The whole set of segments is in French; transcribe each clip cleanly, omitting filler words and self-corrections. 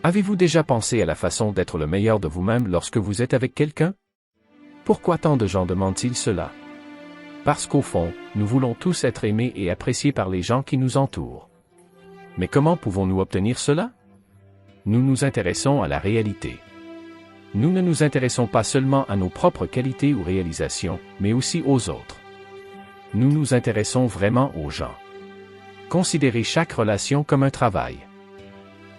Avez-vous déjà pensé à la façon d'être le meilleur de vous-même lorsque vous êtes avec quelqu'un? Pourquoi tant de gens demandent-ils cela? Parce qu'au fond, nous voulons tous être aimés et appréciés par les gens qui nous entourent. Mais comment pouvons-nous obtenir cela? Nous nous intéressons à la réalité. Nous ne nous intéressons pas seulement à nos propres qualités ou réalisations, mais aussi aux autres. Nous nous intéressons vraiment aux gens. Considérez chaque relation comme un travail.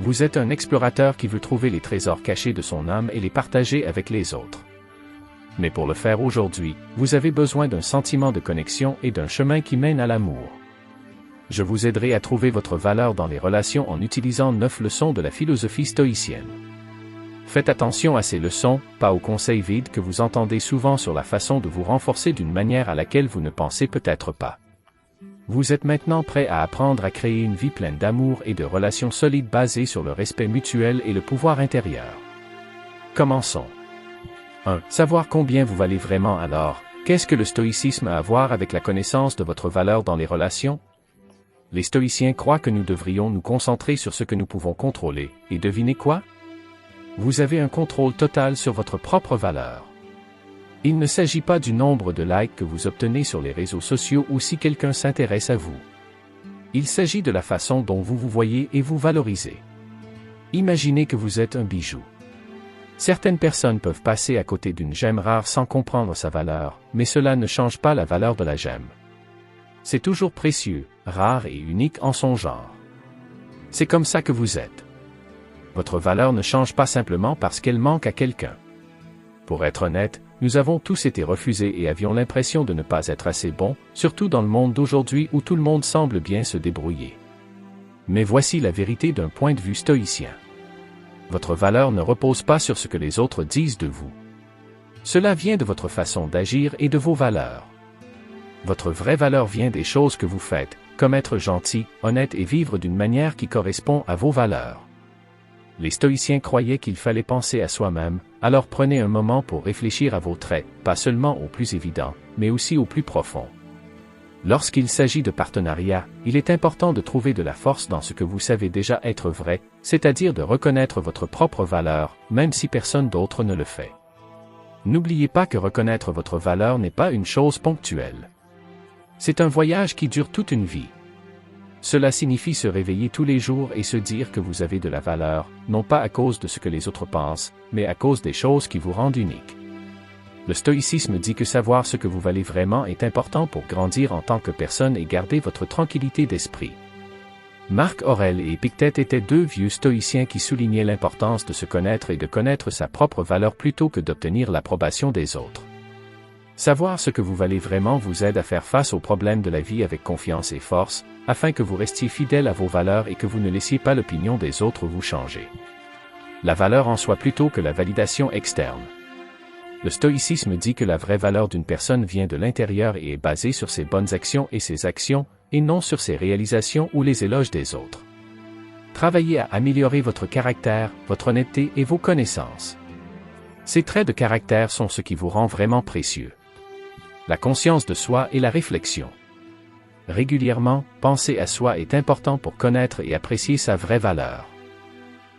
Vous êtes un explorateur qui veut trouver les trésors cachés de son âme et les partager avec les autres. Mais pour le faire aujourd'hui, vous avez besoin d'un sentiment de connexion et d'un chemin qui mène à l'amour. Je vous aiderai à trouver votre valeur dans les relations en utilisant 9 leçons de la philosophie stoïcienne. Faites attention à ces leçons, pas aux conseils vides que vous entendez souvent sur la façon de vous renforcer d'une manière à laquelle vous ne pensez peut-être pas. Vous êtes maintenant prêt à apprendre à créer une vie pleine d'amour et de relations solides basées sur le respect mutuel et le pouvoir intérieur. Commençons. 1. Savoir combien vous valez vraiment alors. Qu'est-ce que le stoïcisme a à voir avec la connaissance de votre valeur dans les relations? Les stoïciens croient que nous devrions nous concentrer sur ce que nous pouvons contrôler, et devinez quoi? Vous avez un contrôle total sur votre propre valeur. Il ne s'agit pas du nombre de likes que vous obtenez sur les réseaux sociaux ou si quelqu'un s'intéresse à vous. Il s'agit de la façon dont vous vous voyez et vous valorisez. Imaginez que vous êtes un bijou. Certaines personnes peuvent passer à côté d'une gemme rare sans comprendre sa valeur, mais cela ne change pas la valeur de la gemme. C'est toujours précieux, rare et unique en son genre. C'est comme ça que vous êtes. Votre valeur ne change pas simplement parce qu'elle manque à quelqu'un. Pour être honnête, nous avons tous été refusés et avions l'impression de ne pas être assez bons, surtout dans le monde d'aujourd'hui où tout le monde semble bien se débrouiller. Mais voici la vérité d'un point de vue stoïcien. Votre valeur ne repose pas sur ce que les autres disent de vous. Cela vient de votre façon d'agir et de vos valeurs. Votre vraie valeur vient des choses que vous faites, comme être gentil, honnête et vivre d'une manière qui correspond à vos valeurs. Les stoïciens croyaient qu'il fallait penser à soi-même, alors prenez un moment pour réfléchir à vos traits, pas seulement aux plus évidents, mais aussi aux plus profonds. Lorsqu'il s'agit de partenariat, il est important de trouver de la force dans ce que vous savez déjà être vrai, c'est-à-dire de reconnaître votre propre valeur, même si personne d'autre ne le fait. N'oubliez pas que reconnaître votre valeur n'est pas une chose ponctuelle. C'est un voyage qui dure toute une vie. Cela signifie se réveiller tous les jours et se dire que vous avez de la valeur, non pas à cause de ce que les autres pensent, mais à cause des choses qui vous rendent unique. Le stoïcisme dit que savoir ce que vous valez vraiment est important pour grandir en tant que personne et garder votre tranquillité d'esprit. Marc Aurèle et Épictète étaient 2 vieux stoïciens qui soulignaient l'importance de se connaître et de connaître sa propre valeur plutôt que d'obtenir l'approbation des autres. Savoir ce que vous valez vraiment vous aide à faire face aux problèmes de la vie avec confiance et force, afin que vous restiez fidèle à vos valeurs et que vous ne laissiez pas l'opinion des autres vous changer. La valeur en soi plutôt que la validation externe. Le stoïcisme dit que la vraie valeur d'une personne vient de l'intérieur et est basée sur ses bonnes actions et ses actions, et non sur ses réalisations ou les éloges des autres. Travaillez à améliorer votre caractère, votre honnêteté et vos connaissances. Ces traits de caractère sont ce qui vous rend vraiment précieux. La conscience de soi et la réflexion. Régulièrement, penser à soi est important pour connaître et apprécier sa vraie valeur.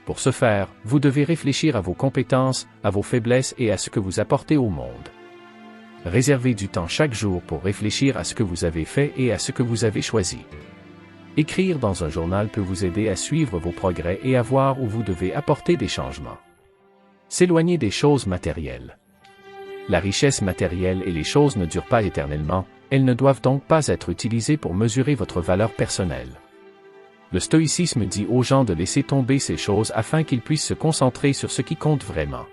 Pour ce faire, vous devez réfléchir à vos compétences, à vos faiblesses et à ce que vous apportez au monde. Réservez du temps chaque jour pour réfléchir à ce que vous avez fait et à ce que vous avez choisi. Écrire dans un journal peut vous aider à suivre vos progrès et à voir où vous devez apporter des changements. S'éloigner des choses matérielles. La richesse matérielle et les choses ne durent pas éternellement, elles ne doivent donc pas être utilisées pour mesurer votre valeur personnelle. Le stoïcisme dit aux gens de laisser tomber ces choses afin qu'ils puissent se concentrer sur ce qui compte vraiment.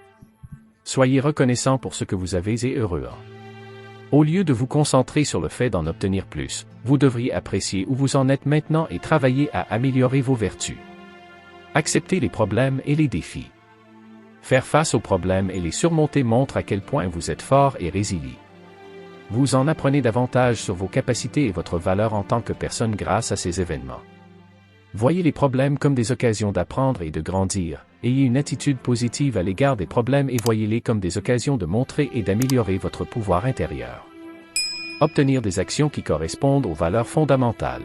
Soyez reconnaissant pour ce que vous avez et heureux en. Au lieu de vous concentrer sur le fait d'en obtenir plus, vous devriez apprécier où vous en êtes maintenant et travailler à améliorer vos vertus. Acceptez les problèmes et les défis. Faire face aux problèmes et les surmonter montre à quel point vous êtes fort et résilient. Vous en apprenez davantage sur vos capacités et votre valeur en tant que personne grâce à ces événements. Voyez les problèmes comme des occasions d'apprendre et de grandir, ayez une attitude positive à l'égard des problèmes et voyez-les comme des occasions de montrer et d'améliorer votre pouvoir intérieur. Obtenir des actions qui correspondent aux valeurs fondamentales.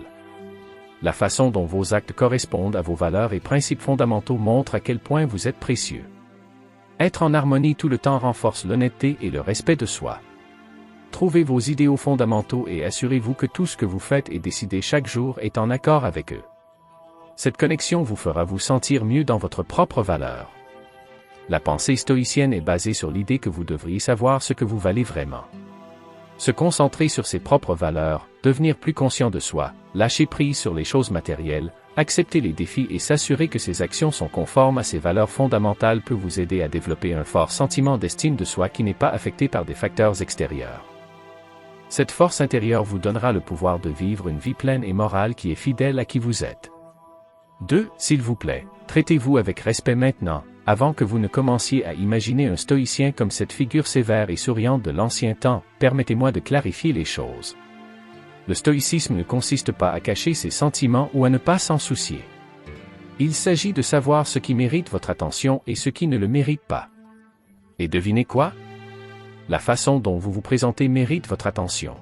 La façon dont vos actes correspondent à vos valeurs et principes fondamentaux montre à quel point vous êtes précieux. Être en harmonie tout le temps renforce l'honnêteté et le respect de soi. Trouvez vos idéaux fondamentaux et assurez-vous que tout ce que vous faites et décidez chaque jour est en accord avec eux. Cette connexion vous fera vous sentir mieux dans votre propre valeur. La pensée stoïcienne est basée sur l'idée que vous devriez savoir ce que vous valez vraiment. Se concentrer sur ses propres valeurs, devenir plus conscient de soi, lâcher prise sur les choses matérielles, accepter les défis et s'assurer que ses actions sont conformes à ses valeurs fondamentales peut vous aider à développer un fort sentiment d'estime de soi qui n'est pas affecté par des facteurs extérieurs. Cette force intérieure vous donnera le pouvoir de vivre une vie pleine et morale qui est fidèle à qui vous êtes. 2. S'il vous plaît, traitez-vous avec respect maintenant, avant que vous ne commenciez à imaginer un stoïcien comme cette figure sévère et souriante de l'ancien temps, permettez-moi de clarifier les choses. Le stoïcisme ne consiste pas à cacher ses sentiments ou à ne pas s'en soucier. Il s'agit de savoir ce qui mérite votre attention et ce qui ne le mérite pas. Et devinez quoi? La façon dont vous vous présentez mérite votre attention.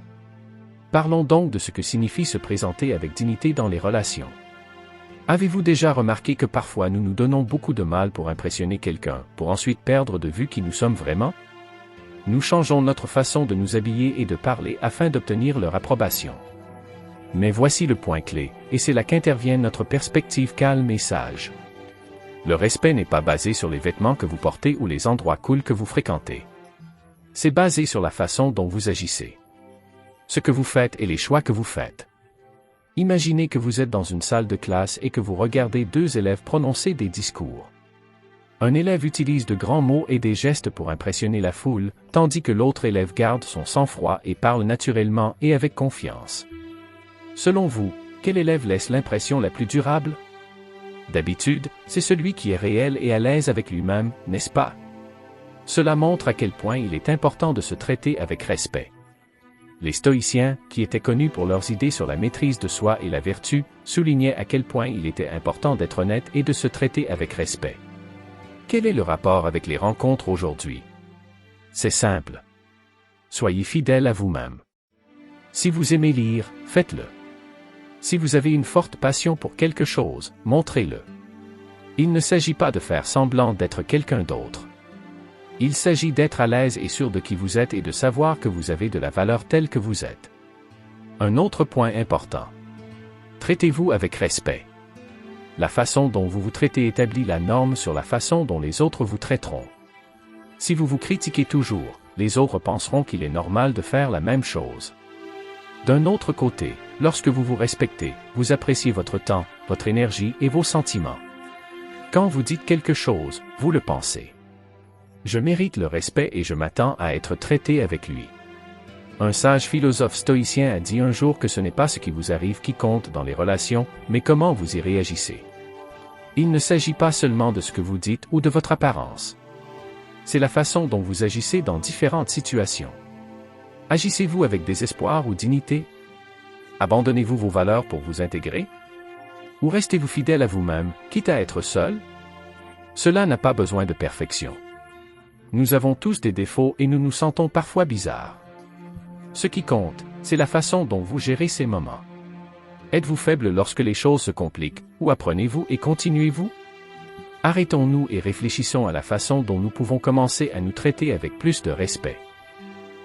Parlons donc de ce que signifie se présenter avec dignité dans les relations. Avez-vous déjà remarqué que parfois nous nous donnons beaucoup de mal pour impressionner quelqu'un, pour ensuite perdre de vue qui nous sommes vraiment? Nous changeons notre façon de nous habiller et de parler afin d'obtenir leur approbation. Mais voici le point clé, et c'est là qu'intervient notre perspective calme et sage. Le respect n'est pas basé sur les vêtements que vous portez ou les endroits cool que vous fréquentez. C'est basé sur la façon dont vous agissez. Ce que vous faites et les choix que vous faites. Imaginez que vous êtes dans une salle de classe et que vous regardez deux élèves prononcer des discours. Un élève utilise de grands mots et des gestes pour impressionner la foule, tandis que l'autre élève garde son sang-froid et parle naturellement et avec confiance. Selon vous, quel élève laisse l'impression la plus durable? D'habitude, c'est celui qui est réel et à l'aise avec lui-même, n'est-ce pas? Cela montre à quel point il est important de se traiter avec respect. Les stoïciens, qui étaient connus pour leurs idées sur la maîtrise de soi et la vertu, soulignaient à quel point il était important d'être honnête et de se traiter avec respect. Quel est le rapport avec les rencontres aujourd'hui? C'est simple. Soyez fidèle à vous-même. Si vous aimez lire, faites-le. Si vous avez une forte passion pour quelque chose, montrez-le. Il ne s'agit pas de faire semblant d'être quelqu'un d'autre. Il s'agit d'être à l'aise et sûr de qui vous êtes et de savoir que vous avez de la valeur telle que vous êtes. Un autre point important. Traitez-vous avec respect. La façon dont vous vous traitez établit la norme sur la façon dont les autres vous traiteront. Si vous vous critiquez toujours, les autres penseront qu'il est normal de faire la même chose. D'un autre côté, lorsque vous vous respectez, vous appréciez votre temps, votre énergie et vos sentiments. Quand vous dites quelque chose, vous le pensez. Je mérite le respect et je m'attends à être traité avec lui. Un sage philosophe stoïcien a dit un jour que ce n'est pas ce qui vous arrive qui compte dans les relations, mais comment vous y réagissez. Il ne s'agit pas seulement de ce que vous dites ou de votre apparence. C'est la façon dont vous agissez dans différentes situations. Agissez-vous avec désespoir ou dignité? Abandonnez-vous vos valeurs pour vous intégrer? Ou restez-vous fidèle à vous-même, quitte à être seul? Cela n'a pas besoin de perfection. Nous avons tous des défauts et nous nous sentons parfois bizarres. Ce qui compte, c'est la façon dont vous gérez ces moments. Êtes-vous faible lorsque les choses se compliquent, ou apprenez-vous et continuez-vous? Arrêtons-nous et réfléchissons à la façon dont nous pouvons commencer à nous traiter avec plus de respect.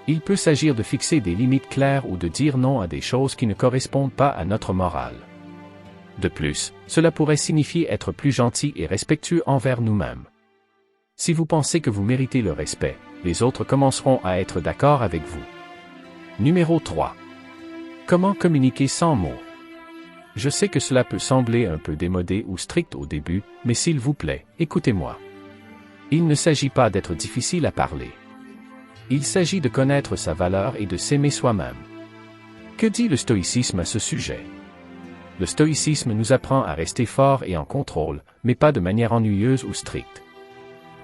Il peut s'agir de fixer des limites claires ou de dire non à des choses qui ne correspondent pas à notre morale. De plus, cela pourrait signifier être plus gentil et respectueux envers nous-mêmes. Si vous pensez que vous méritez le respect, les autres commenceront à être d'accord avec vous. Numéro 3. Comment communiquer sans mots? Je sais que cela peut sembler un peu démodé ou strict au début, mais s'il vous plaît, écoutez-moi. Il ne s'agit pas d'être difficile à parler. Il s'agit de connaître sa valeur et de s'aimer soi-même. Que dit le stoïcisme à ce sujet? Le stoïcisme nous apprend à rester fort et en contrôle, mais pas de manière ennuyeuse ou stricte.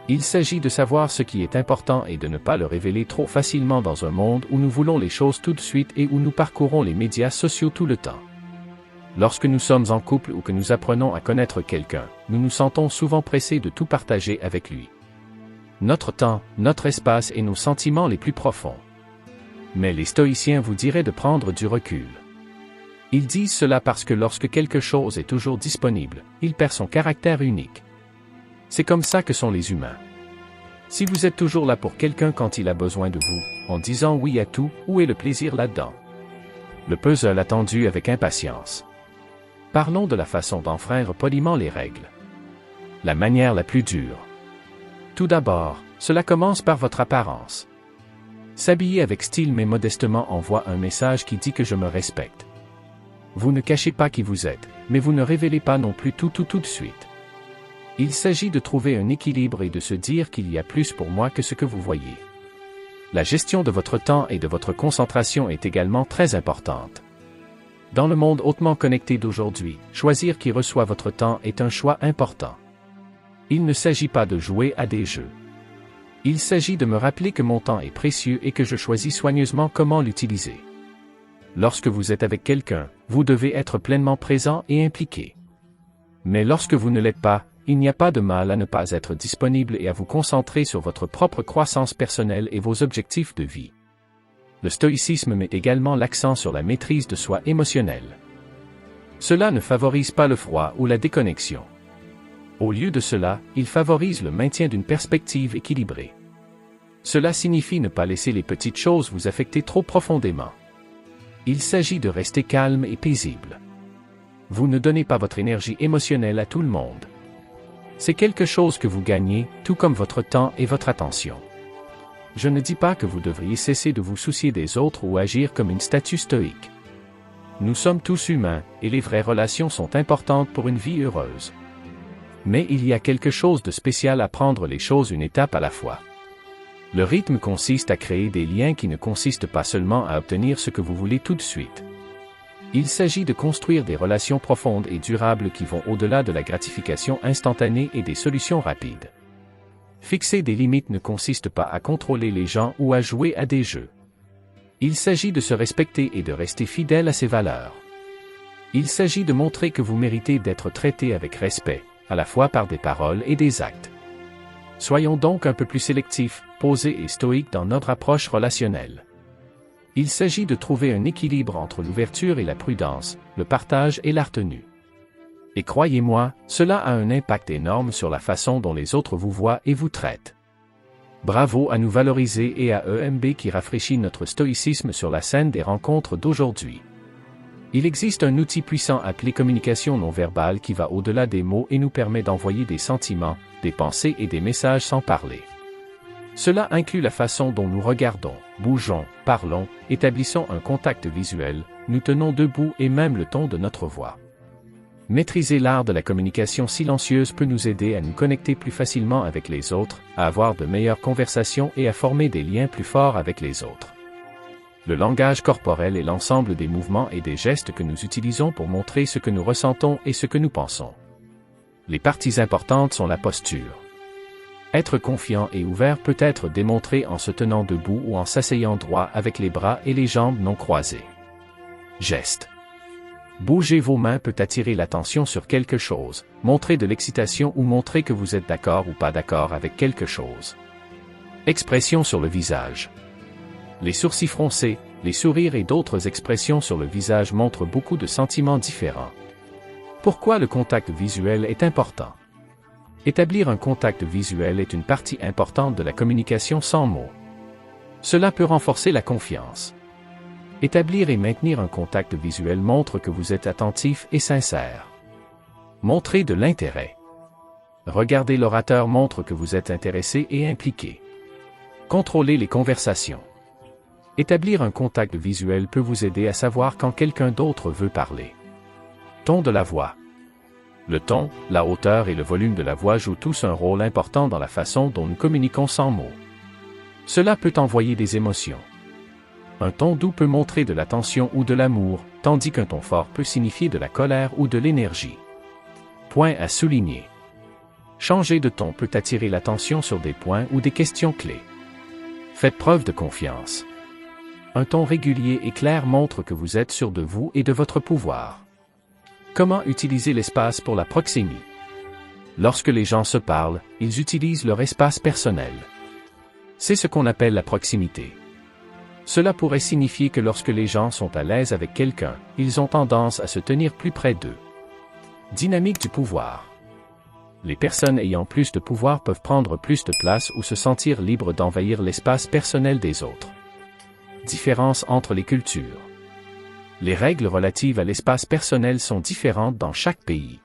Il s'agit de savoir ce qui est important et de ne pas le révéler trop facilement dans un monde où nous voulons les choses tout de suite et où nous parcourons les médias sociaux tout le temps. Lorsque nous sommes en couple ou que nous apprenons à connaître quelqu'un, nous nous sentons souvent pressés de tout partager avec lui. Notre temps, notre espace et nos sentiments les plus profonds. Mais les stoïciens vous diraient de prendre du recul. Ils disent cela parce que lorsque quelque chose est toujours disponible, il perd son caractère unique. C'est comme ça que sont les humains. Si vous êtes toujours là pour quelqu'un quand il a besoin de vous, en disant oui à tout, où est le plaisir là-dedans? Le puzzle attendu avec impatience. Parlons de la façon d'enfreindre poliment les règles. La manière la plus dure. Tout d'abord, cela commence par votre apparence. S'habiller avec style mais modestement envoie un message qui dit que je me respecte. Vous ne cachez pas qui vous êtes, mais vous ne révélez pas non plus tout de suite. Il s'agit de trouver un équilibre et de se dire qu'il y a plus pour moi que ce que vous voyez. La gestion de votre temps et de votre concentration est également très importante. Dans le monde hautement connecté d'aujourd'hui, choisir qui reçoit votre temps est un choix important. Il ne s'agit pas de jouer à des jeux. Il s'agit de me rappeler que mon temps est précieux et que je choisis soigneusement comment l'utiliser. Lorsque vous êtes avec quelqu'un, vous devez être pleinement présent et impliqué. Mais lorsque vous ne l'êtes pas, il n'y a pas de mal à ne pas être disponible et à vous concentrer sur votre propre croissance personnelle et vos objectifs de vie. Le stoïcisme met également l'accent sur la maîtrise de soi émotionnelle. Cela ne favorise pas le froid ou la déconnexion. Au lieu de cela, il favorise le maintien d'une perspective équilibrée. Cela signifie ne pas laisser les petites choses vous affecter trop profondément. Il s'agit de rester calme et paisible. Vous ne donnez pas votre énergie émotionnelle à tout le monde. C'est quelque chose que vous gagnez, tout comme votre temps et votre attention. Je ne dis pas que vous devriez cesser de vous soucier des autres ou agir comme une statue stoïque. Nous sommes tous humains, et les vraies relations sont importantes pour une vie heureuse. Mais il y a quelque chose de spécial à prendre les choses une étape à la fois. Le rythme consiste à créer des liens qui ne consistent pas seulement à obtenir ce que vous voulez tout de suite. Il s'agit de construire des relations profondes et durables qui vont au-delà de la gratification instantanée et des solutions rapides. Fixer des limites ne consiste pas à contrôler les gens ou à jouer à des jeux. Il s'agit de se respecter et de rester fidèle à ses valeurs. Il s'agit de montrer que vous méritez d'être traité avec respect, à la fois par des paroles et des actes. Soyons donc un peu plus sélectifs, posés et stoïques dans notre approche relationnelle. Il s'agit de trouver un équilibre entre l'ouverture et la prudence, le partage et la retenue. Et croyez-moi, cela a un impact énorme sur la façon dont les autres vous voient et vous traitent. Bravo à nous valoriser et à EMB qui rafraîchit notre stoïcisme sur la scène des rencontres d'aujourd'hui. Il existe un outil puissant appelé communication non verbale qui va au-delà des mots et nous permet d'envoyer des sentiments, des pensées et des messages sans parler. Cela inclut la façon dont nous regardons, bougeons, parlons, établissons un contact visuel, nous tenons debout et même le ton de notre voix. Maîtriser l'art de la communication silencieuse peut nous aider à nous connecter plus facilement avec les autres, à avoir de meilleures conversations et à former des liens plus forts avec les autres. Le langage corporel est l'ensemble des mouvements et des gestes que nous utilisons pour montrer ce que nous ressentons et ce que nous pensons. Les parties importantes sont la posture. Être confiant et ouvert peut être démontré en se tenant debout ou en s'asseyant droit avec les bras et les jambes non croisés. Geste. Bouger vos mains peut attirer l'attention sur quelque chose, montrer de l'excitation ou montrer que vous êtes d'accord ou pas d'accord avec quelque chose. Expression sur le visage. Les sourcils froncés, les sourires et d'autres expressions sur le visage montrent beaucoup de sentiments différents. Pourquoi le contact visuel est important? Établir un contact visuel est une partie importante de la communication sans mots. Cela peut renforcer la confiance. Établir et maintenir un contact visuel montre que vous êtes attentif et sincère. Montrer de l'intérêt. Regarder l'orateur montre que vous êtes intéressé et impliqué. Contrôler les conversations. Établir un contact visuel peut vous aider à savoir quand quelqu'un d'autre veut parler. Ton de la voix. Le ton, la hauteur et le volume de la voix jouent tous un rôle important dans la façon dont nous communiquons sans mots. Cela peut envoyer des émotions. Un ton doux peut montrer de l'attention ou de l'amour, tandis qu'un ton fort peut signifier de la colère ou de l'énergie. Point à souligner. Changer de ton peut attirer l'attention sur des points ou des questions clés. Faites preuve de confiance. Un ton régulier et clair montre que vous êtes sûr de vous et de votre pouvoir. Comment utiliser l'espace pour la proxémie? Lorsque les gens se parlent, ils utilisent leur espace personnel. C'est ce qu'on appelle la proximité. Cela pourrait signifier que lorsque les gens sont à l'aise avec quelqu'un, ils ont tendance à se tenir plus près d'eux. Dynamique du pouvoir. Les personnes ayant plus de pouvoir peuvent prendre plus de place ou se sentir libres d'envahir l'espace personnel des autres. Différence entre les cultures. Les règles relatives à l'espace personnel sont différentes dans chaque pays.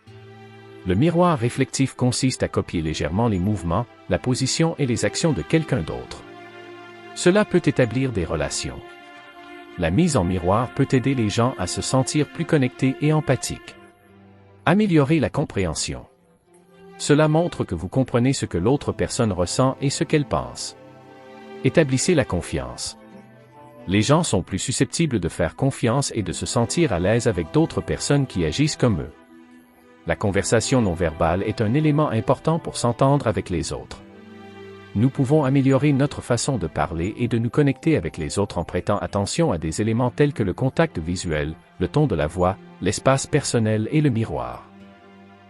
Le miroir réflectif consiste à copier légèrement les mouvements, la position et les actions de quelqu'un d'autre. Cela peut établir des relations. La mise en miroir peut aider les gens à se sentir plus connectés et empathiques. Améliorer la compréhension. Cela montre que vous comprenez ce que l'autre personne ressent et ce qu'elle pense. Établissez la confiance. Les gens sont plus susceptibles de faire confiance et de se sentir à l'aise avec d'autres personnes qui agissent comme eux. La conversation non verbale est un élément important pour s'entendre avec les autres. Nous pouvons améliorer notre façon de parler et de nous connecter avec les autres en prêtant attention à des éléments tels que le contact visuel, le ton de la voix, l'espace personnel et le miroir.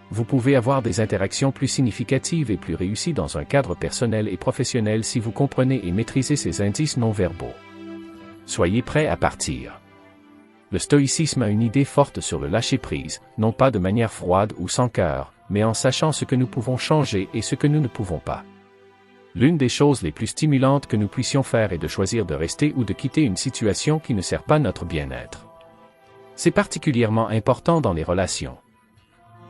Vous pouvez avoir des interactions plus significatives et plus réussies dans un cadre personnel et professionnel si vous comprenez et maîtrisez ces indices non verbaux. Soyez prêt à partir. Le stoïcisme a une idée forte sur le lâcher-prise, non pas de manière froide ou sans cœur, mais en sachant ce que nous pouvons changer et ce que nous ne pouvons pas. L'une des choses les plus stimulantes que nous puissions faire est de choisir de rester ou de quitter une situation qui ne sert pas notre bien-être. C'est particulièrement important dans les relations.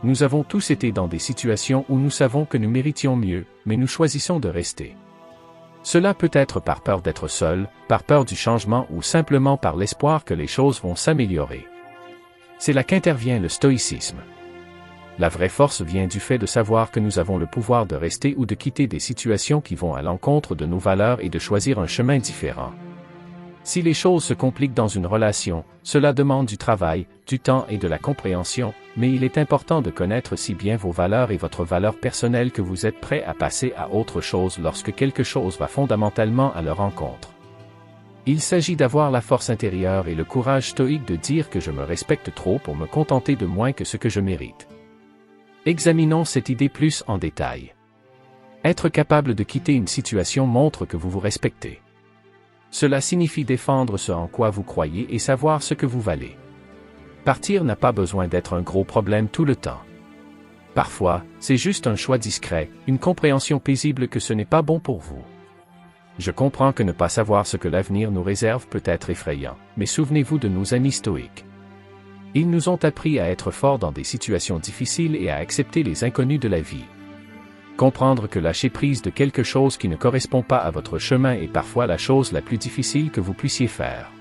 Nous avons tous été dans des situations où nous savons que nous méritions mieux, mais nous choisissons de rester. Cela peut être par peur d'être seul, par peur du changement ou simplement par l'espoir que les choses vont s'améliorer. C'est là qu'intervient le stoïcisme. La vraie force vient du fait de savoir que nous avons le pouvoir de rester ou de quitter des situations qui vont à l'encontre de nos valeurs et de choisir un chemin différent. Si les choses se compliquent dans une relation, cela demande du travail, du temps et de la compréhension, mais il est important de connaître si bien vos valeurs et votre valeur personnelle que vous êtes prêt à passer à autre chose lorsque quelque chose va fondamentalement à leur encontre. Il s'agit d'avoir la force intérieure et le courage stoïque de dire que je me respecte trop pour me contenter de moins que ce que je mérite. Examinons cette idée plus en détail. Être capable de quitter une situation montre que vous vous respectez. Cela signifie défendre ce en quoi vous croyez et savoir ce que vous valez. Partir n'a pas besoin d'être un gros problème tout le temps. Parfois, c'est juste un choix discret, une compréhension paisible que ce n'est pas bon pour vous. Je comprends que ne pas savoir ce que l'avenir nous réserve peut être effrayant, mais souvenez-vous de nos amis stoïques. Ils nous ont appris à être forts dans des situations difficiles et à accepter les inconnus de la vie. Comprendre que lâcher prise de quelque chose qui ne correspond pas à votre chemin est parfois la chose la plus difficile que vous puissiez faire.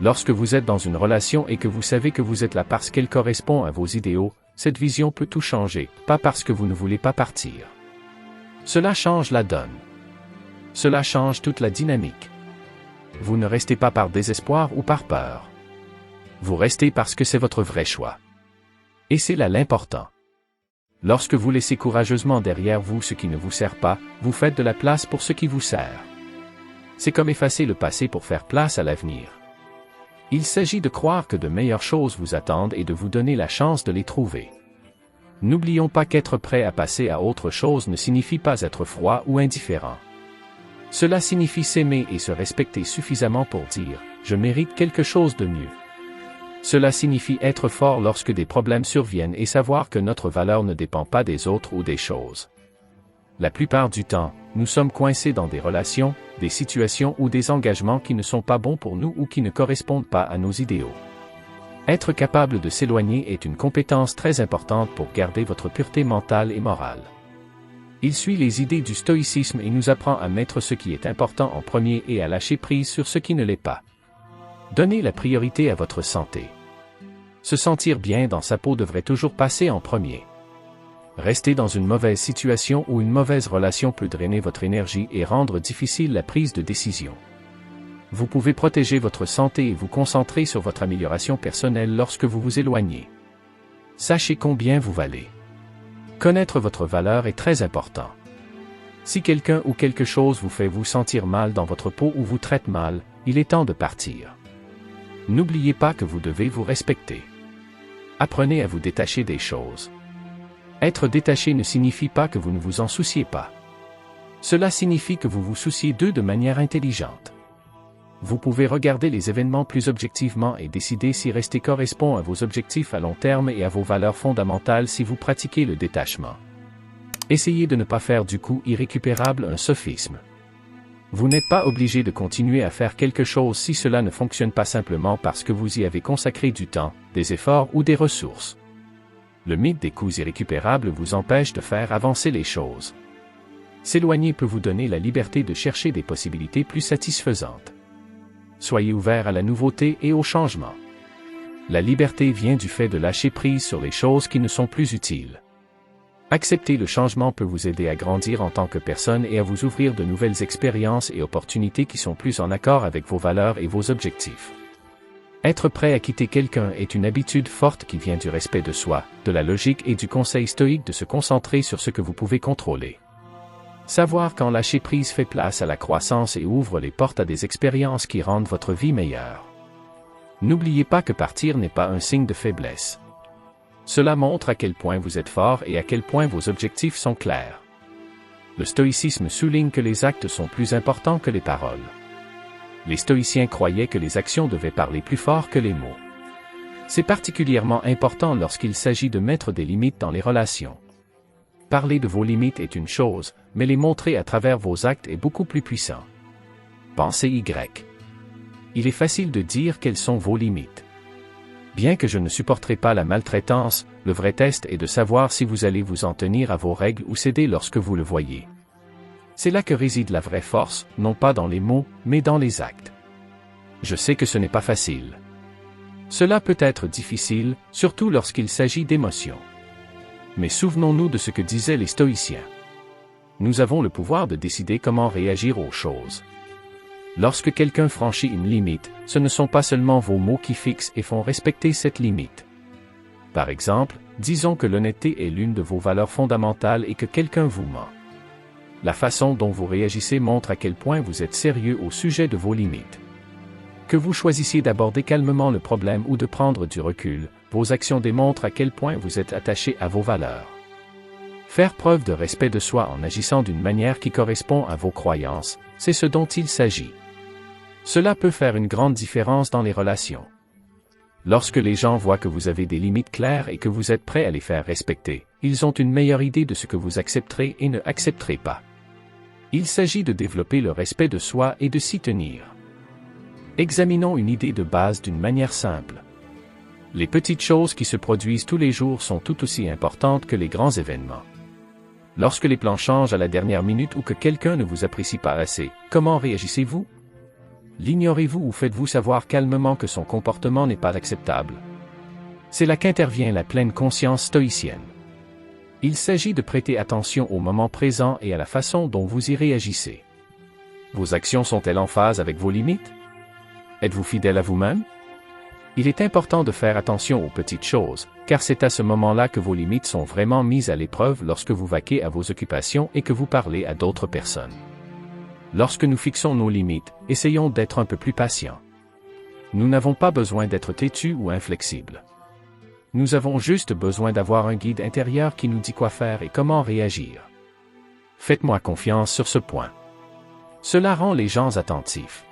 Lorsque vous êtes dans une relation et que vous savez que vous êtes là parce qu'elle correspond à vos idéaux, cette vision peut tout changer, pas parce que vous ne voulez pas partir. Cela change la donne. Cela change toute la dynamique. Vous ne restez pas par désespoir ou par peur. Vous restez parce que c'est votre vrai choix. Et c'est là l'important. Lorsque vous laissez courageusement derrière vous ce qui ne vous sert pas, vous faites de la place pour ce qui vous sert. C'est comme effacer le passé pour faire place à l'avenir. Il s'agit de croire que de meilleures choses vous attendent et de vous donner la chance de les trouver. N'oublions pas qu'être prêt à passer à autre chose ne signifie pas être froid ou indifférent. Cela signifie s'aimer et se respecter suffisamment pour dire « je mérite quelque chose de mieux ». Cela signifie être fort lorsque des problèmes surviennent et savoir que notre valeur ne dépend pas des autres ou des choses. La plupart du temps, nous sommes coincés dans des relations, des situations ou des engagements qui ne sont pas bons pour nous ou qui ne correspondent pas à nos idéaux. Être capable de s'éloigner est une compétence très importante pour garder votre pureté mentale et morale. Il suit les idées du stoïcisme et nous apprend à mettre ce qui est important en premier et à lâcher prise sur ce qui ne l'est pas. Donnez la priorité à votre santé. Se sentir bien dans sa peau devrait toujours passer en premier. Rester dans une mauvaise situation ou une mauvaise relation peut drainer votre énergie et rendre difficile la prise de décision. Vous pouvez protéger votre santé et vous concentrer sur votre amélioration personnelle lorsque vous vous éloignez. Sachez combien vous valez. Connaître votre valeur est très important. Si quelqu'un ou quelque chose vous fait vous sentir mal dans votre peau ou vous traite mal, il est temps de partir. N'oubliez pas que vous devez vous respecter. Apprenez à vous détacher des choses. Être détaché ne signifie pas que vous ne vous en souciez pas. Cela signifie que vous vous souciez d'eux de manière intelligente. Vous pouvez regarder les événements plus objectivement et décider si rester correspond à vos objectifs à long terme et à vos valeurs fondamentales si vous pratiquez le détachement. Essayez de ne pas faire du coup irrécupérable un sophisme. Vous n'êtes pas obligé de continuer à faire quelque chose si cela ne fonctionne pas simplement parce que vous y avez consacré du temps, des efforts ou des ressources. Le mythe des coups irrécupérables vous empêche de faire avancer les choses. S'éloigner peut vous donner la liberté de chercher des possibilités plus satisfaisantes. Soyez ouvert à la nouveauté et au changement. La liberté vient du fait de lâcher prise sur les choses qui ne sont plus utiles. Accepter le changement peut vous aider à grandir en tant que personne et à vous ouvrir de nouvelles expériences et opportunités qui sont plus en accord avec vos valeurs et vos objectifs. Être prêt à quitter quelqu'un est une habitude forte qui vient du respect de soi, de la logique et du conseil stoïque de se concentrer sur ce que vous pouvez contrôler. Savoir quand lâcher prise fait place à la croissance et ouvre les portes à des expériences qui rendent votre vie meilleure. N'oubliez pas que partir n'est pas un signe de faiblesse. Cela montre à quel point vous êtes fort et à quel point vos objectifs sont clairs. Le stoïcisme souligne que les actes sont plus importants que les paroles. Les stoïciens croyaient que les actions devaient parler plus fort que les mots. C'est particulièrement important lorsqu'il s'agit de mettre des limites dans les relations. Parler de vos limites est une chose, mais les montrer à travers vos actes est beaucoup plus puissant. Pensez Y. Il est facile de dire quelles sont vos limites. Bien que je ne supporterai pas la maltraitance, le vrai test est de savoir si vous allez vous en tenir à vos règles ou céder lorsque vous le voyez. C'est là que réside la vraie force, non pas dans les mots, mais dans les actes. Je sais que ce n'est pas facile. Cela peut être difficile, surtout lorsqu'il s'agit d'émotions. Mais souvenons-nous de ce que disaient les stoïciens. Nous avons le pouvoir de décider comment réagir aux choses. Lorsque quelqu'un franchit une limite, ce ne sont pas seulement vos mots qui fixent et font respecter cette limite. Par exemple, disons que l'honnêteté est l'une de vos valeurs fondamentales et que quelqu'un vous ment. La façon dont vous réagissez montre à quel point vous êtes sérieux au sujet de vos limites. Que vous choisissiez d'aborder calmement le problème ou de prendre du recul, vos actions démontrent à quel point vous êtes attaché à vos valeurs. Faire preuve de respect de soi en agissant d'une manière qui correspond à vos croyances, c'est ce dont il s'agit. Cela peut faire une grande différence dans les relations. Lorsque les gens voient que vous avez des limites claires et que vous êtes prêt à les faire respecter, ils ont une meilleure idée de ce que vous accepterez et ne accepterez pas. Il s'agit de développer le respect de soi et de s'y tenir. Examinons une idée de base d'une manière simple. Les petites choses qui se produisent tous les jours sont tout aussi importantes que les grands événements. Lorsque les plans changent à la dernière minute ou que quelqu'un ne vous apprécie pas assez, comment réagissez-vous? L'ignorez-vous ou faites-vous savoir calmement que son comportement n'est pas acceptable? C'est là qu'intervient la pleine conscience stoïcienne. Il s'agit de prêter attention au moment présent et à la façon dont vous y réagissez. Vos actions sont-elles en phase avec vos limites? Êtes-vous fidèle à vous-même? Il est important de faire attention aux petites choses, car c'est à ce moment-là que vos limites sont vraiment mises à l'épreuve lorsque vous vaquez à vos occupations et que vous parlez à d'autres personnes. Lorsque nous fixons nos limites, essayons d'être un peu plus patients. Nous n'avons pas besoin d'être têtus ou inflexibles. Nous avons juste besoin d'avoir un guide intérieur qui nous dit quoi faire et comment réagir. Faites-moi confiance sur ce point. Cela rend les gens attentifs.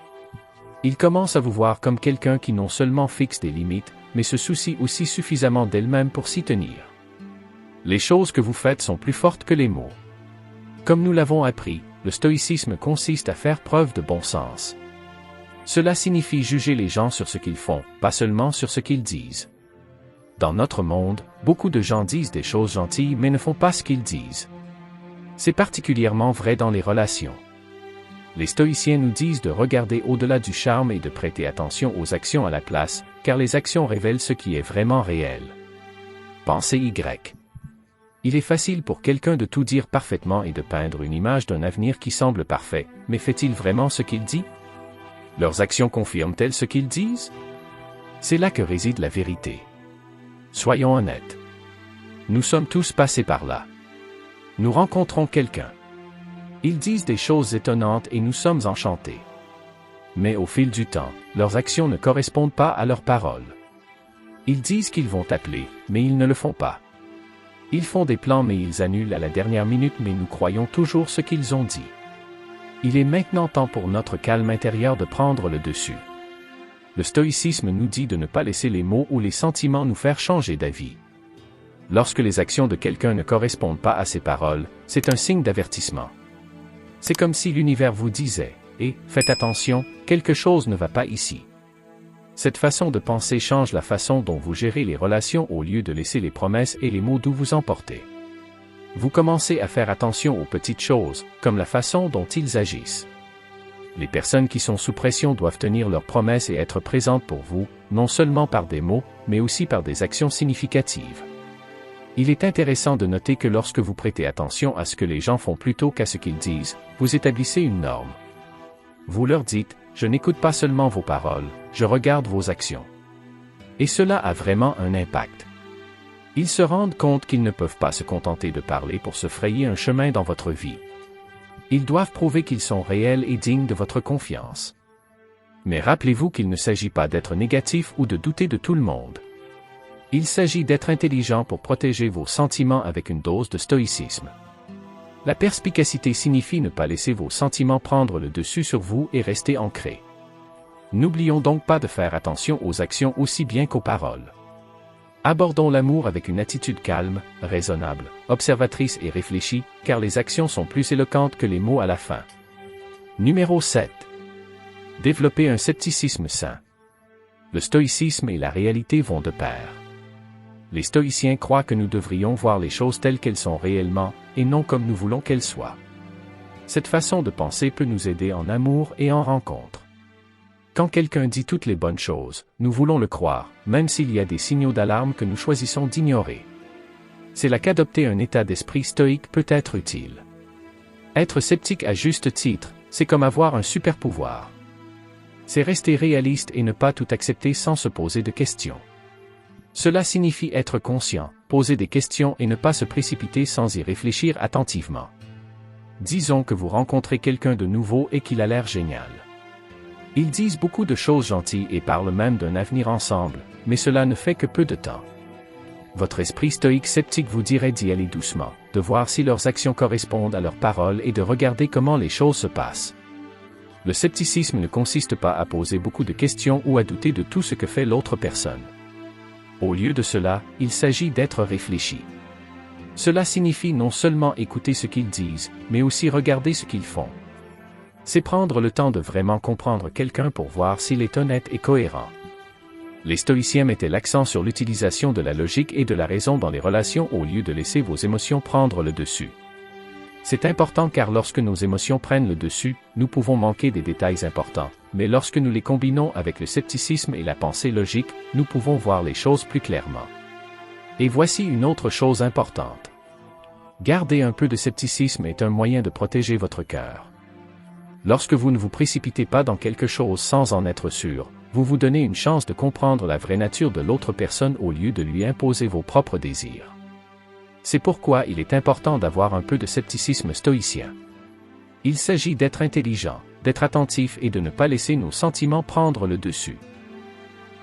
Ils commencent à vous voir comme quelqu'un qui non seulement fixe des limites, mais se soucie aussi suffisamment d'elle-même pour s'y tenir. Les choses que vous faites sont plus fortes que les mots. Comme nous l'avons appris, le stoïcisme consiste à faire preuve de bon sens. Cela signifie juger les gens sur ce qu'ils font, pas seulement sur ce qu'ils disent. Dans notre monde, beaucoup de gens disent des choses gentilles mais ne font pas ce qu'ils disent. C'est particulièrement vrai dans les relations. Les stoïciens nous disent de regarder au-delà du charme et de prêter attention aux actions à la place, car les actions révèlent ce qui est vraiment réel. Pensez Y. Il est facile pour quelqu'un de tout dire parfaitement et de peindre une image d'un avenir qui semble parfait, mais fait-il vraiment ce qu'il dit? Leurs actions confirment-elles ce qu'ils disent? C'est là que réside la vérité. Soyons honnêtes. Nous sommes tous passés par là. Nous rencontrons quelqu'un. Ils disent des choses étonnantes et nous sommes enchantés. Mais au fil du temps, leurs actions ne correspondent pas à leurs paroles. Ils disent qu'ils vont appeler, mais ils ne le font pas. Ils font des plans mais ils annulent à la dernière minute mais nous croyons toujours ce qu'ils ont dit. Il est maintenant temps pour notre calme intérieur de prendre le dessus. Le stoïcisme nous dit de ne pas laisser les mots ou les sentiments nous faire changer d'avis. Lorsque les actions de quelqu'un ne correspondent pas à ses paroles, c'est un signe d'avertissement. C'est comme si l'univers vous disait « Eh, faites attention, quelque chose ne va pas ici ». Cette façon de penser change la façon dont vous gérez les relations au lieu de laisser les promesses et les mots doux vous emporter. Vous commencez à faire attention aux petites choses, comme la façon dont ils agissent. Les personnes qui sont sous pression doivent tenir leurs promesses et être présentes pour vous, non seulement par des mots, mais aussi par des actions significatives. Il est intéressant de noter que lorsque vous prêtez attention à ce que les gens font plutôt qu'à ce qu'ils disent, vous établissez une norme. Vous leur dites, je n'écoute pas seulement vos paroles, je regarde vos actions. Et cela a vraiment un impact. Ils se rendent compte qu'ils ne peuvent pas se contenter de parler pour se frayer un chemin dans votre vie. Ils doivent prouver qu'ils sont réels et dignes de votre confiance. Mais rappelez-vous qu'il ne s'agit pas d'être négatif ou de douter de tout le monde. Il s'agit d'être intelligent pour protéger vos sentiments avec une dose de stoïcisme. La perspicacité signifie ne pas laisser vos sentiments prendre le dessus sur vous et rester ancrés. N'oublions donc pas de faire attention aux actions aussi bien qu'aux paroles. Abordons l'amour avec une attitude calme, raisonnable, observatrice et réfléchie, car les actions sont plus éloquentes que les mots à la fin. Numéro 7. Développer un scepticisme sain. Le stoïcisme et la réalité vont de pair. Les stoïciens croient que nous devrions voir les choses telles qu'elles sont réellement, et non comme nous voulons qu'elles soient. Cette façon de penser peut nous aider en amour et en rencontre. Quand quelqu'un dit toutes les bonnes choses, nous voulons le croire, même s'il y a des signaux d'alarme que nous choisissons d'ignorer. C'est là qu'adopter un état d'esprit stoïque peut être utile. Être sceptique à juste titre, c'est comme avoir un super pouvoir. C'est rester réaliste et ne pas tout accepter sans se poser de questions. Cela signifie être conscient, poser des questions et ne pas se précipiter sans y réfléchir attentivement. Disons que vous rencontrez quelqu'un de nouveau et qu'il a l'air génial. Ils disent beaucoup de choses gentilles et parlent même d'un avenir ensemble, mais cela ne fait que peu de temps. Votre esprit stoïque sceptique vous dirait d'y aller doucement, de voir si leurs actions correspondent à leurs paroles et de regarder comment les choses se passent. Le scepticisme ne consiste pas à poser beaucoup de questions ou à douter de tout ce que fait l'autre personne. Au lieu de cela, il s'agit d'être réfléchi. Cela signifie non seulement écouter ce qu'ils disent, mais aussi regarder ce qu'ils font. C'est prendre le temps de vraiment comprendre quelqu'un pour voir s'il est honnête et cohérent. Les stoïciens mettaient l'accent sur l'utilisation de la logique et de la raison dans les relations au lieu de laisser vos émotions prendre le dessus. C'est important car lorsque nos émotions prennent le dessus, nous pouvons manquer des détails importants, mais lorsque nous les combinons avec le scepticisme et la pensée logique, nous pouvons voir les choses plus clairement. Et voici une autre chose importante. Garder un peu de scepticisme est un moyen de protéger votre cœur. Lorsque vous ne vous précipitez pas dans quelque chose sans en être sûr, vous vous donnez une chance de comprendre la vraie nature de l'autre personne au lieu de lui imposer vos propres désirs. C'est pourquoi il est important d'avoir un peu de scepticisme stoïcien. Il s'agit d'être intelligent, d'être attentif et de ne pas laisser nos sentiments prendre le dessus.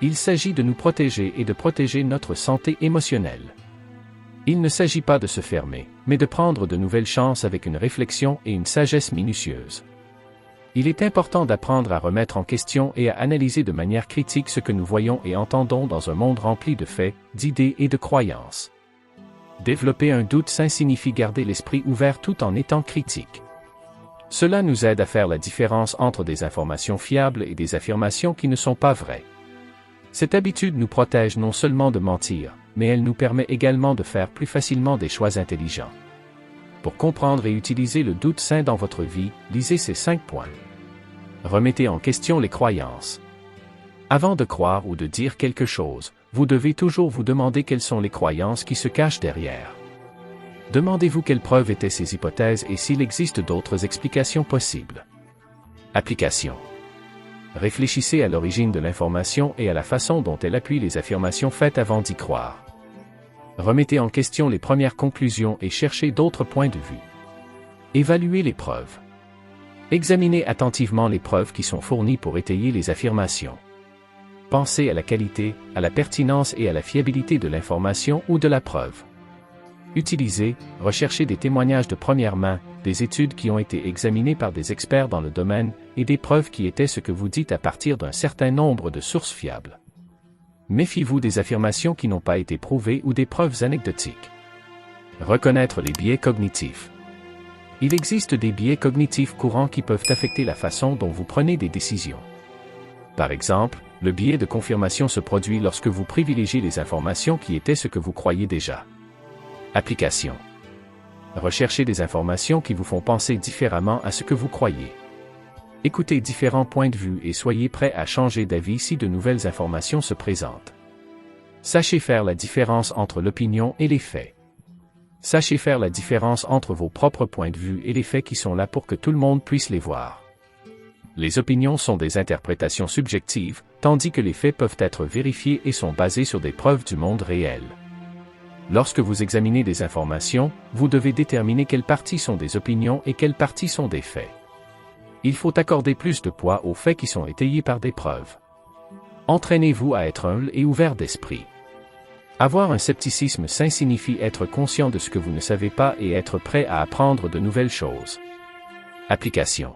Il s'agit de nous protéger et de protéger notre santé émotionnelle. Il ne s'agit pas de se fermer, mais de prendre de nouvelles chances avec une réflexion et une sagesse minutieuse. Il est important d'apprendre à remettre en question et à analyser de manière critique ce que nous voyons et entendons dans un monde rempli de faits, d'idées et de croyances. Développer un doute sain signifie garder l'esprit ouvert tout en étant critique. Cela nous aide à faire la différence entre des informations fiables et des affirmations qui ne sont pas vraies. Cette habitude nous protège non seulement de mentir, mais elle nous permet également de faire plus facilement des choix intelligents. Pour comprendre et utiliser le doute sain dans votre vie, lisez ces 5 points. Remettez en question les croyances. Avant de croire ou de dire quelque chose, vous devez toujours vous demander quelles sont les croyances qui se cachent derrière. Demandez-vous quelles preuves étaient ces hypothèses et s'il existe d'autres explications possibles. Application. Réfléchissez à l'origine de l'information et à la façon dont elle appuie les affirmations faites avant d'y croire. Remettez en question les premières conclusions et cherchez d'autres points de vue. Évaluez les preuves. Examinez attentivement les preuves qui sont fournies pour étayer les affirmations. Pensez à la qualité, à la pertinence et à la fiabilité de l'information ou de la preuve. Utilisez, recherchez des témoignages de première main, des études qui ont été examinées par des experts dans le domaine, et des preuves qui étaient ce que vous dites à partir d'un certain nombre de sources fiables. Méfiez-vous des affirmations qui n'ont pas été prouvées ou des preuves anecdotiques. Reconnaître les biais cognitifs. Il existe des biais cognitifs courants qui peuvent affecter la façon dont vous prenez des décisions. Par exemple, le biais de confirmation se produit lorsque vous privilégiez les informations qui étaient ce que vous croyez déjà. Application. Recherchez des informations qui vous font penser différemment à ce que vous croyez. Écoutez différents points de vue et soyez prêt à changer d'avis si de nouvelles informations se présentent. Sachez faire la différence entre l'opinion et les faits. Sachez faire la différence entre vos propres points de vue et les faits qui sont là pour que tout le monde puisse les voir. Les opinions sont des interprétations subjectives, tandis que les faits peuvent être vérifiés et sont basés sur des preuves du monde réel. Lorsque vous examinez des informations, vous devez déterminer quelles parties sont des opinions et quelles parties sont des faits. Il faut accorder plus de poids aux faits qui sont étayés par des preuves. Entraînez-vous à être humble et ouvert d'esprit. Avoir un scepticisme sain signifie être conscient de ce que vous ne savez pas et être prêt à apprendre de nouvelles choses. Application.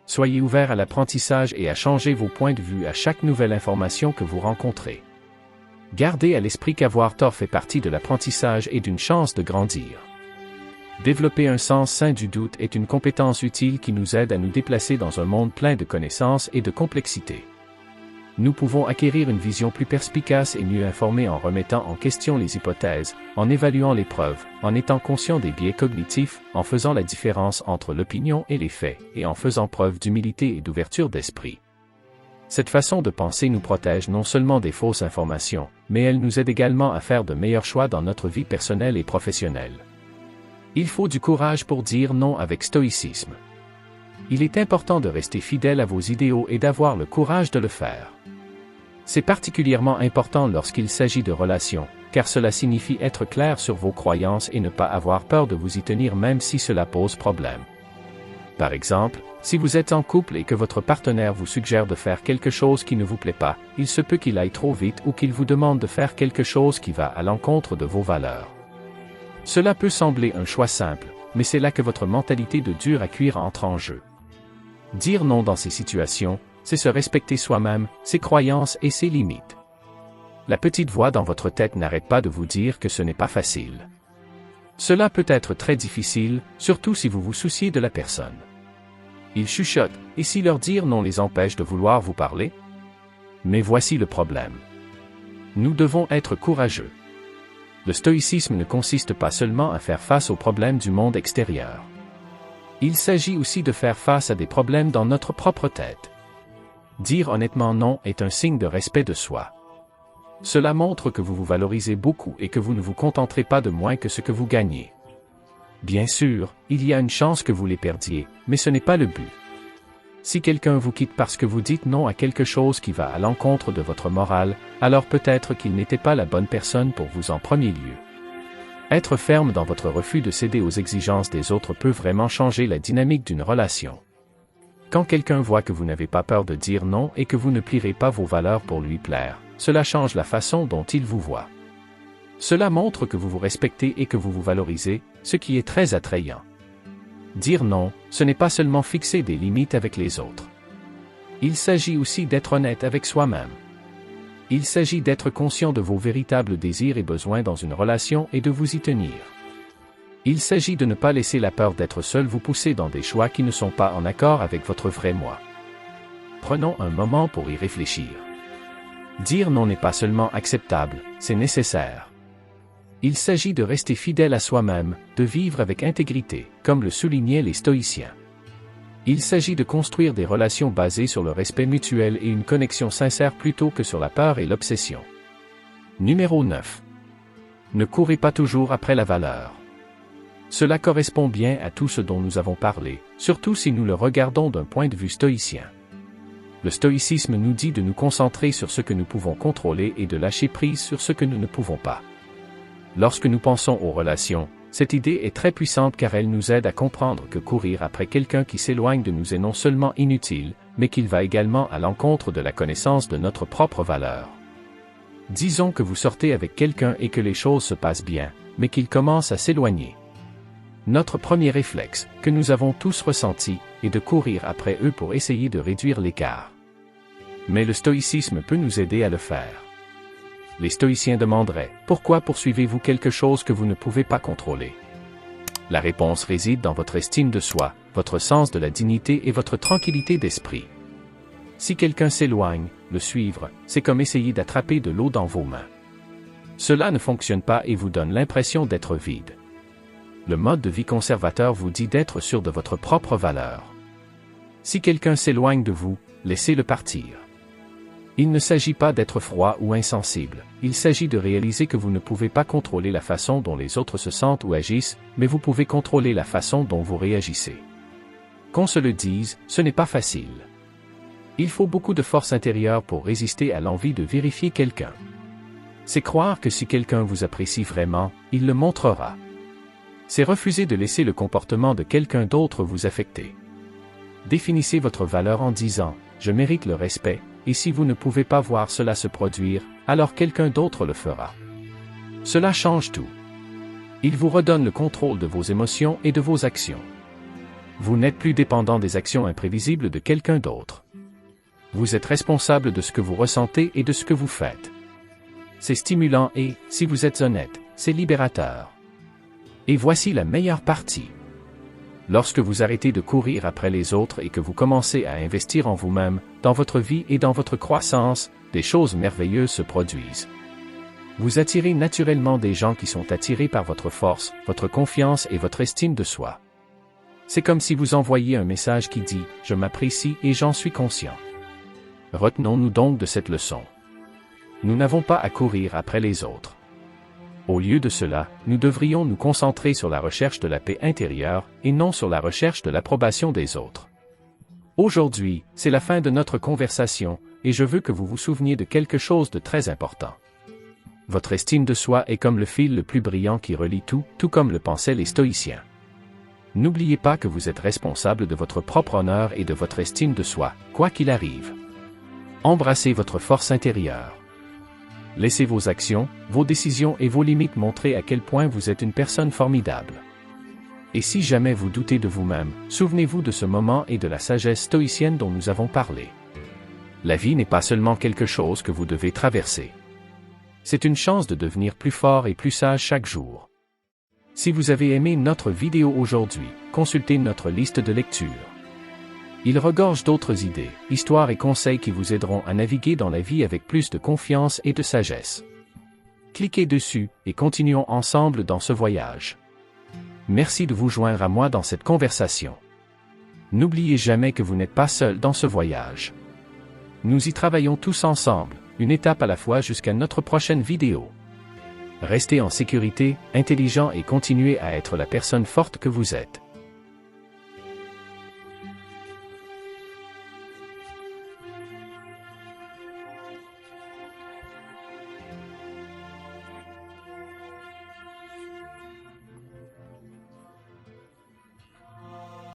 Soyez ouvert à l'apprentissage et à changer vos points de vue à chaque nouvelle information que vous rencontrez. Gardez à l'esprit qu'avoir tort fait partie de l'apprentissage et d'une chance de grandir. Développer un sens sain du doute est une compétence utile qui nous aide à nous déplacer dans un monde plein de connaissances et de complexité. Nous pouvons acquérir une vision plus perspicace et mieux informée en remettant en question les hypothèses, en évaluant les preuves, en étant conscient des biais cognitifs, en faisant la différence entre l'opinion et les faits, et en faisant preuve d'humilité et d'ouverture d'esprit. Cette façon de penser nous protège non seulement des fausses informations, mais elle nous aide également à faire de meilleurs choix dans notre vie personnelle et professionnelle. Il faut du courage pour dire non avec stoïcisme. Il est important de rester fidèle à vos idéaux et d'avoir le courage de le faire. C'est particulièrement important lorsqu'il s'agit de relations, car cela signifie être clair sur vos croyances et ne pas avoir peur de vous y tenir même si cela pose problème. Par exemple, si vous êtes en couple et que votre partenaire vous suggère de faire quelque chose qui ne vous plaît pas, il se peut qu'il aille trop vite ou qu'il vous demande de faire quelque chose qui va à l'encontre de vos valeurs. Cela peut sembler un choix simple, mais c'est là que votre mentalité de dur à cuire entre en jeu. Dire non dans ces situations, c'est se respecter soi-même, ses croyances et ses limites. La petite voix dans votre tête n'arrête pas de vous dire que ce n'est pas facile. Cela peut être très difficile, surtout si vous vous souciez de la personne. Ils chuchotent, et si leur dire non les empêche de vouloir vous parler? Mais voici le problème. Nous devons être courageux. Le stoïcisme ne consiste pas seulement à faire face aux problèmes du monde extérieur. Il s'agit aussi de faire face à des problèmes dans notre propre tête. Dire honnêtement non est un signe de respect de soi. Cela montre que vous vous valorisez beaucoup et que vous ne vous contenterez pas de moins que ce que vous gagnez. Bien sûr, il y a une chance que vous les perdiez, mais ce n'est pas le but. Si quelqu'un vous quitte parce que vous dites non à quelque chose qui va à l'encontre de votre morale, alors peut-être qu'il n'était pas la bonne personne pour vous en premier lieu. Être ferme dans votre refus de céder aux exigences des autres peut vraiment changer la dynamique d'une relation. Quand quelqu'un voit que vous n'avez pas peur de dire non et que vous ne plierez pas vos valeurs pour lui plaire, cela change la façon dont il vous voit. Cela montre que vous vous respectez et que vous vous valorisez, ce qui est très attrayant. Dire non, ce n'est pas seulement fixer des limites avec les autres. Il s'agit aussi d'être honnête avec soi-même. Il s'agit d'être conscient de vos véritables désirs et besoins dans une relation et de vous y tenir. Il s'agit de ne pas laisser la peur d'être seul vous pousser dans des choix qui ne sont pas en accord avec votre vrai moi. Prenons un moment pour y réfléchir. Dire non n'est pas seulement acceptable, c'est nécessaire. Il s'agit de rester fidèle à soi-même, de vivre avec intégrité, comme le soulignaient les stoïciens. Il s'agit de construire des relations basées sur le respect mutuel et une connexion sincère plutôt que sur la peur et l'obsession. Numéro 9. Ne courez pas toujours après la valeur. Cela correspond bien à tout ce dont nous avons parlé, surtout si nous le regardons d'un point de vue stoïcien. Le stoïcisme nous dit de nous concentrer sur ce que nous pouvons contrôler et de lâcher prise sur ce que nous ne pouvons pas. Lorsque nous pensons aux relations, cette idée est très puissante car elle nous aide à comprendre que courir après quelqu'un qui s'éloigne de nous est non seulement inutile, mais qu'il va également à l'encontre de la connaissance de notre propre valeur. Disons que vous sortez avec quelqu'un et que les choses se passent bien, mais qu'il commence à s'éloigner. Notre premier réflexe, que nous avons tous ressenti, est de courir après eux pour essayer de réduire l'écart. Mais le stoïcisme peut nous aider à le faire. Les stoïciens demanderaient, pourquoi poursuivez-vous quelque chose que vous ne pouvez pas contrôler? La réponse réside dans votre estime de soi, votre sens de la dignité et votre tranquillité d'esprit. Si quelqu'un s'éloigne, le suivre, c'est comme essayer d'attraper de l'eau dans vos mains. Cela ne fonctionne pas et vous donne l'impression d'être vide. Le mode de vie conservateur vous dit d'être sûr de votre propre valeur. Si quelqu'un s'éloigne de vous, laissez-le partir. Il ne s'agit pas d'être froid ou insensible, il s'agit de réaliser que vous ne pouvez pas contrôler la façon dont les autres se sentent ou agissent, mais vous pouvez contrôler la façon dont vous réagissez. Qu'on se le dise, ce n'est pas facile. Il faut beaucoup de force intérieure pour résister à l'envie de vérifier quelqu'un. C'est croire que si quelqu'un vous apprécie vraiment, il le montrera. C'est refuser de laisser le comportement de quelqu'un d'autre vous affecter. Définissez votre valeur en disant « Je mérite le respect », et si vous ne pouvez pas voir cela se produire, alors quelqu'un d'autre le fera. Cela change tout. Il vous redonne le contrôle de vos émotions et de vos actions. Vous n'êtes plus dépendant des actions imprévisibles de quelqu'un d'autre. Vous êtes responsable de ce que vous ressentez et de ce que vous faites. C'est stimulant et, si vous êtes honnête, c'est libérateur. Et voici la meilleure partie. Lorsque vous arrêtez de courir après les autres et que vous commencez à investir en vous-même, dans votre vie et dans votre croissance, des choses merveilleuses se produisent. Vous attirez naturellement des gens qui sont attirés par votre force, votre confiance et votre estime de soi. C'est comme si vous envoyiez un message qui dit « Je m'apprécie et j'en suis conscient ». Retenons-nous donc de cette leçon. Nous n'avons pas à courir après les autres. Au lieu de cela, nous devrions nous concentrer sur la recherche de la paix intérieure et non sur la recherche de l'approbation des autres. Aujourd'hui, c'est la fin de notre conversation, et je veux que vous vous souveniez de quelque chose de très important. Votre estime de soi est comme le fil le plus brillant qui relie tout, tout comme le pensaient les stoïciens. N'oubliez pas que vous êtes responsable de votre propre honneur et de votre estime de soi, quoi qu'il arrive. Embrassez votre force intérieure. Laissez vos actions, vos décisions et vos limites montrer à quel point vous êtes une personne formidable. Et si jamais vous doutez de vous-même, souvenez-vous de ce moment et de la sagesse stoïcienne dont nous avons parlé. La vie n'est pas seulement quelque chose que vous devez traverser. C'est une chance de devenir plus fort et plus sage chaque jour. Si vous avez aimé notre vidéo aujourd'hui, consultez notre liste de lecture. Il regorge d'autres idées, histoires et conseils qui vous aideront à naviguer dans la vie avec plus de confiance et de sagesse. Cliquez dessus et continuons ensemble dans ce voyage. Merci de vous joindre à moi dans cette conversation. N'oubliez jamais que vous n'êtes pas seul dans ce voyage. Nous y travaillons tous ensemble, une étape à la fois jusqu'à notre prochaine vidéo. Restez en sécurité, intelligent et continuez à être la personne forte que vous êtes.